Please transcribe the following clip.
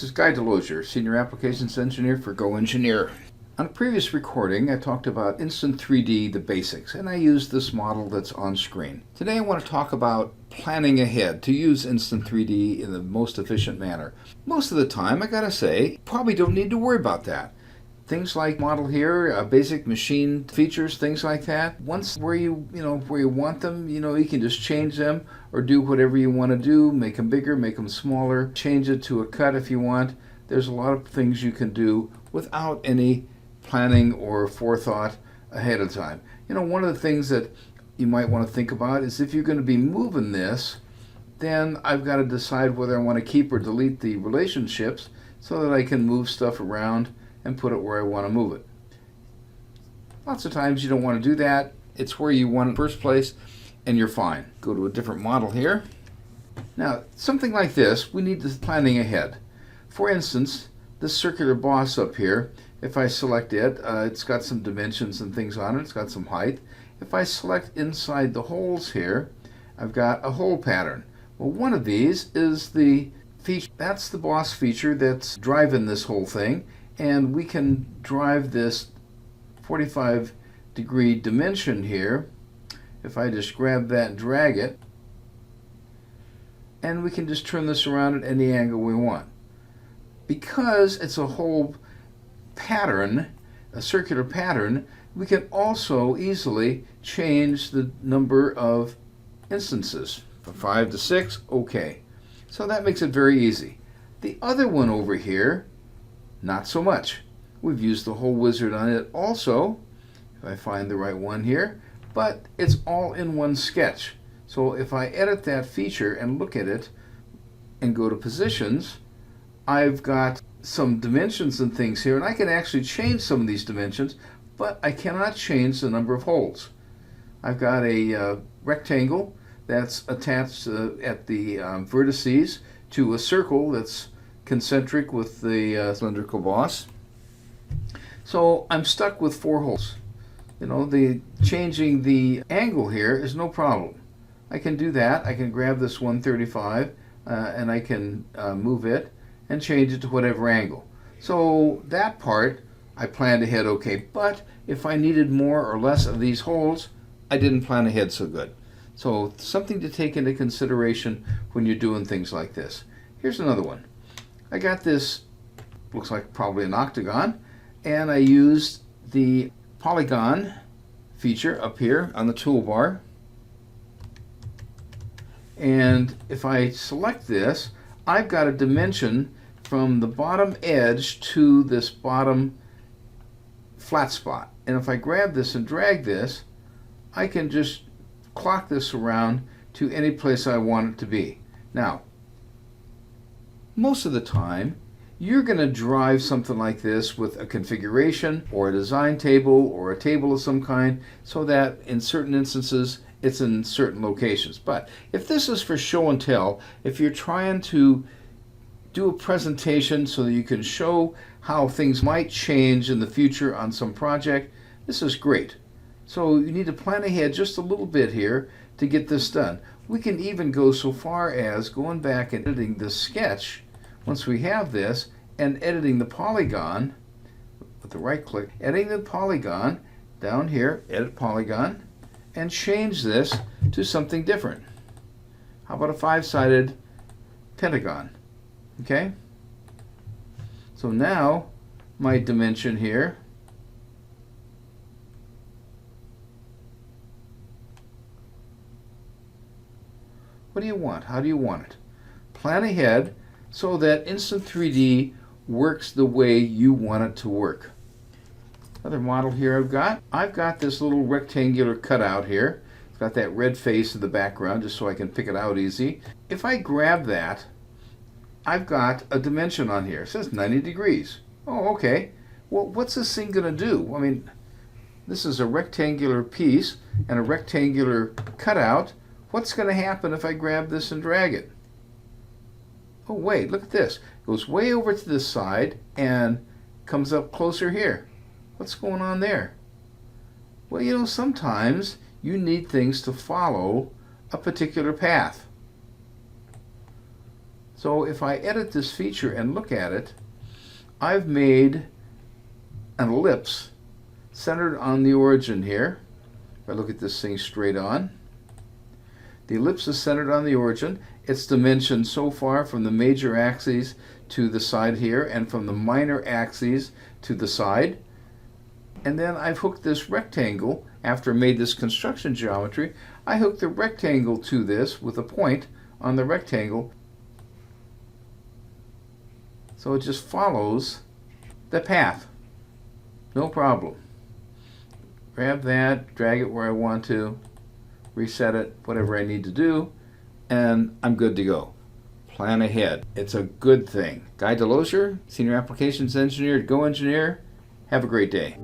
This is Guy Delozier, Senior Applications Engineer for GoEngineer. On a previous recording, I talked about Instant 3D, the basics, and I used this model that's on screen. Today I want to talk about planning ahead to use Instant 3D in the most efficient manner. Most of the time, I gotta say, probably don't need to worry about that. Things like model here, basic machine features, things like that. Once where you want them, you can just change them or do whatever you want to do, make them bigger, make them smaller, change it to a cut if you want. There's a lot of things you can do without any planning or forethought ahead of time. One of the things that you might want to think about is if you're going to be moving this, then I've got to decide whether I want to keep or delete the relationships so that I can move stuff around and put it where I want to move it. Lots of times you don't want to do that. It's where you want it in the first place, and you're fine. Go to a different model here. Now, something like this, we need this planning ahead. For instance, this circular boss up here, if I select it, it's got some dimensions and things on it. It's got some height. If I select inside the holes here, I've got a hole pattern. Well, one of these is the feature. That's the boss feature that's driving this whole thing. And we can drive this 45-degree dimension here. If I just grab that and drag it, and we can just turn this around at any angle we want. Because it's a whole pattern, a circular pattern, we can also easily change the number of instances. From 5 to 6, okay. So that makes it very easy. The other one over here, not so much. We've used the whole wizard on it also, if I find the right one here, but it's all in one sketch. So if I edit that feature and look at it and go to positions, I've got some dimensions and things here, and I can actually change some of these dimensions, but I cannot change the number of holes. I've got a rectangle that's attached at the vertices to a circle that's concentric with the cylindrical boss. So I'm stuck with 4 holes. Changing the angle here is no problem. I can do that. I can grab this 135 and I can move it and change it to whatever angle. So that part I planned ahead okay, but if I needed more or less of these holes, I didn't plan ahead so good. So something to take into consideration when you're doing things like this. Here's another one. I got this, looks like probably an octagon, and I used the Polygon feature up here on the toolbar. And if I select this, I've got a dimension from the bottom edge to this bottom flat spot. And if I grab this and drag this, I can just clock this around to any place I want it to be. Now, most of the time, you're going to drive something like this with a configuration or a design table or a table of some kind so that in certain instances it's in certain locations. But if this is for show and tell, if you're trying to do a presentation so that you can show how things might change in the future on some project, this is great. So you need to plan ahead just a little bit here to get this done. We can even go so far as going back and editing this sketch once we have this and editing the polygon with the right click, editing the polygon down here, edit polygon, and change this to something different. How about a 5-sided pentagon? Okay? So now my dimension here what do you want? How do you want it? Plan ahead so that Instant 3D works the way you want it to work. Another model here I've got this little rectangular cutout here. It's got that red face in the background just so I can pick it out easy. If I grab that, I've got a dimension on here. It says 90 degrees. Oh, okay. Well, what's this thing going to do? I mean, this is a rectangular piece and a rectangular cutout. What's going to happen if I grab this and drag it? Oh wait, look at this. It goes way over to this side and comes up closer here. What's going on there? Well, sometimes you need things to follow a particular path. So if I edit this feature and look at it, I've made an ellipse centered on the origin here. If I look at this thing straight on, the ellipse is centered on the origin. It's dimensioned so far from the major axes to the side here and from the minor axes to the side. And then I've hooked this rectangle. After I made this construction geometry, I hooked the rectangle to this with a point on the rectangle. So it just follows the path. No problem. Grab that, drag it where I want to, reset it, whatever I need to do, and I'm good to go. Plan ahead. It's a good thing. Guy Delozier, Senior Applications Engineer at GoEngineer. Have a great day.